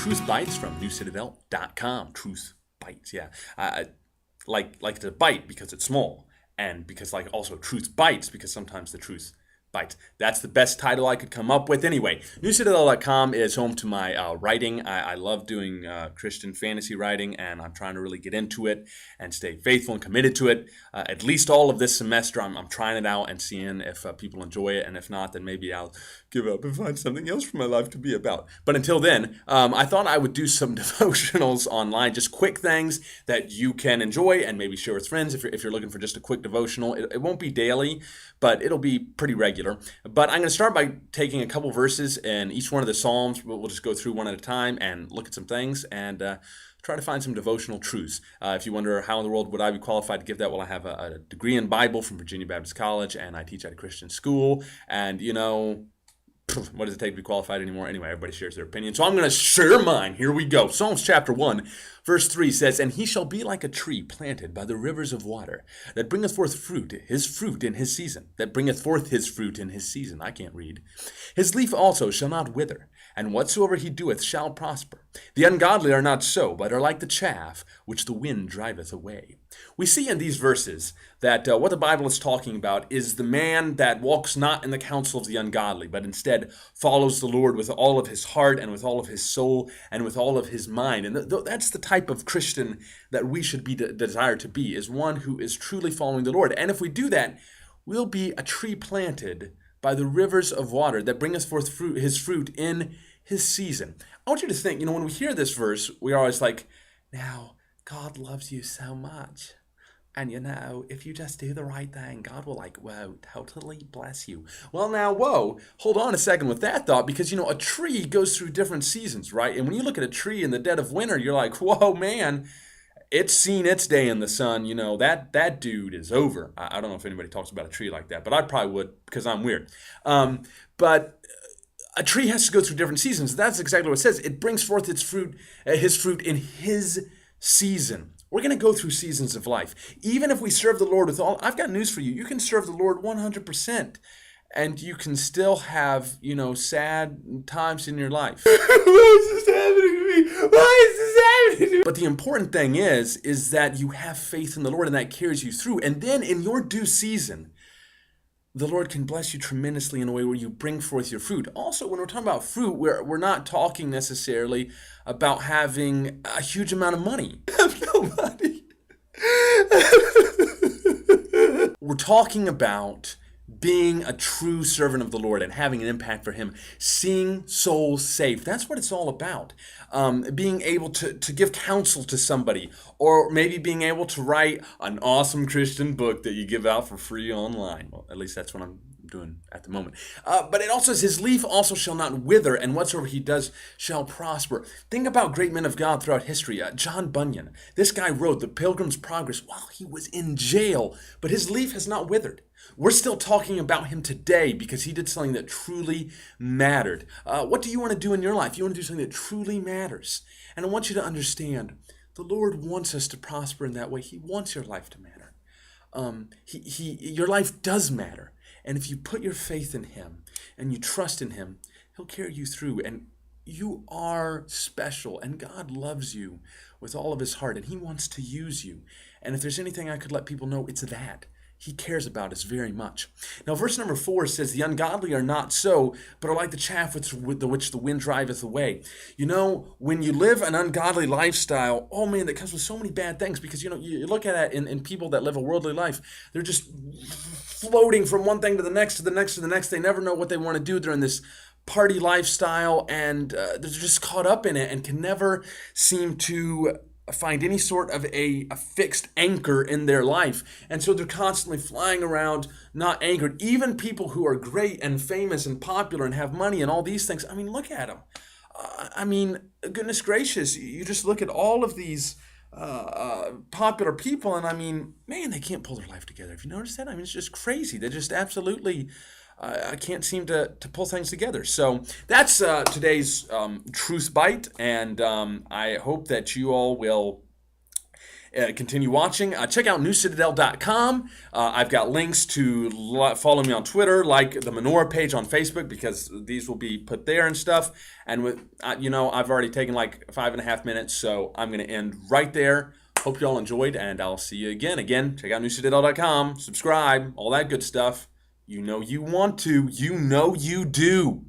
Truth Bites from newcitadel.com. Truth Bites, yeah. Like to bite because it's small, and because like also truth bites because sometimes the truth bites. That's the best title I could come up with. Anyway, newcitadel.com is home to my writing. I love doing Christian fantasy writing, and I'm trying to really get into it and stay faithful and committed to it. At least all of this semester, I'm trying it out and seeing if people enjoy it, and if not, then maybe I'll give up and find something else for my life to be about. But until then, I thought I would do some devotionals online, just quick things that you can enjoy and maybe share with friends if you're looking for just a quick devotional. It won't be daily, but it'll be pretty regular. But I'm going to start by taking a couple verses in each one of the Psalms. We'll just go through one at a time and look at some things and try to find some devotional truths. If you wonder how in the world would I be qualified to give that, well, I have a degree in Bible from Virginia Baptist College, and I teach at a Christian school. And, you know, what does it take to be qualified anymore? Anyway, everybody shares their opinion. So I'm going to share mine. Here we go. Psalms chapter 1, verse 3 says, "And he shall be like a tree planted by the rivers of water, that bringeth forth his fruit in his season. That bringeth forth his fruit in his season." I can't read. "His leaf also shall not wither, and whatsoever he doeth shall prosper. The ungodly are not so, but are like the chaff which the wind driveth away." We see in these verses that what the Bible is talking about is the man that walks not in the counsel of the ungodly, but instead follows the Lord with all of his heart and with all of his soul and with all of his mind. And that's the type of Christian that we should be desired to be, is one who is truly following the Lord. And if we do that, we'll be a tree planted by the rivers of water that bringeth forth his fruit in his season. I want you to think, when we hear this verse, we are always like, now, God loves you so much. And if you just do the right thing, God will totally bless you. Well, now, hold on a second with that thought, because, a tree goes through different seasons, right? And when you look at a tree in the dead of winter, you're like, whoa, man, it's seen its day in the sun. That dude is over. I don't know if anybody talks about a tree like that, but I probably would because I'm weird. But a tree has to go through different seasons. That's exactly what it says. It brings forth his fruit in his season. We're going to go through seasons of life. Even if we serve the Lord with all, I've got news for you. You can serve the Lord 100%, and you can still have, sad times in your life. Why is this happening to me? Why is this happening to me? But the important thing is that you have faith in the Lord, and that carries you through. And then in your due season, the Lord can bless you tremendously in a way where you bring forth your fruit. Also, when we're talking about fruit, we're not talking necessarily about having a huge amount of money. I have no money. We're talking about being a true servant of the Lord and having an impact for Him, seeing souls saved. That's what it's all about. Being able to give counsel to somebody, or maybe being able to write an awesome Christian book that you give out for free online. Well, at least that's what I'm doing at the moment. But it also says, "His leaf also shall not wither, and whatsoever he does shall prosper." Think about great men of God throughout history. John Bunyan. This guy wrote The Pilgrim's Progress while he was in jail, but his leaf has not withered. We're still talking about him today because he did something that truly mattered. What do you want to do in your life? You want to do something that truly matters. And I want you to understand, the Lord wants us to prosper in that way. He wants your life to matter. Your life does matter. And if you put your faith in Him and you trust in Him, He'll carry you through. And you are special, and God loves you with all of His heart, and He wants to use you. And if there's anything I could let people know, it's that. He cares about us very much. Now, verse number 4 says, "The ungodly are not so, but are like the chaff which the wind driveth away." When you live an ungodly lifestyle, oh man, that comes with so many bad things, because, you look at it in people that live a worldly life, they're just floating from one thing to the next, to the next, to the next. They never know what they want to do. They're in this party lifestyle, and they're just caught up in it and can never seem to find any sort of a fixed anchor in their life. And so they're constantly flying around, not anchored. Even people who are great and famous and popular and have money and all these things, look at them. Goodness gracious, you just look at all of these popular people, and man, they can't pull their life together. Have you noticed that? It's just crazy. They're just absolutely I can't seem to pull things together. So that's today's Truth Bite, and I hope that you all will continue watching. Check out newcitadel.com. I've got links to follow me on Twitter, like the Menorah page on Facebook, because these will be put there and stuff. And with I've already taken like 5.5 minutes, so I'm going to end right there. Hope you all enjoyed, and I'll see you again. Again, check out newcitadel.com, subscribe, all that good stuff. You know you want to. You know you do.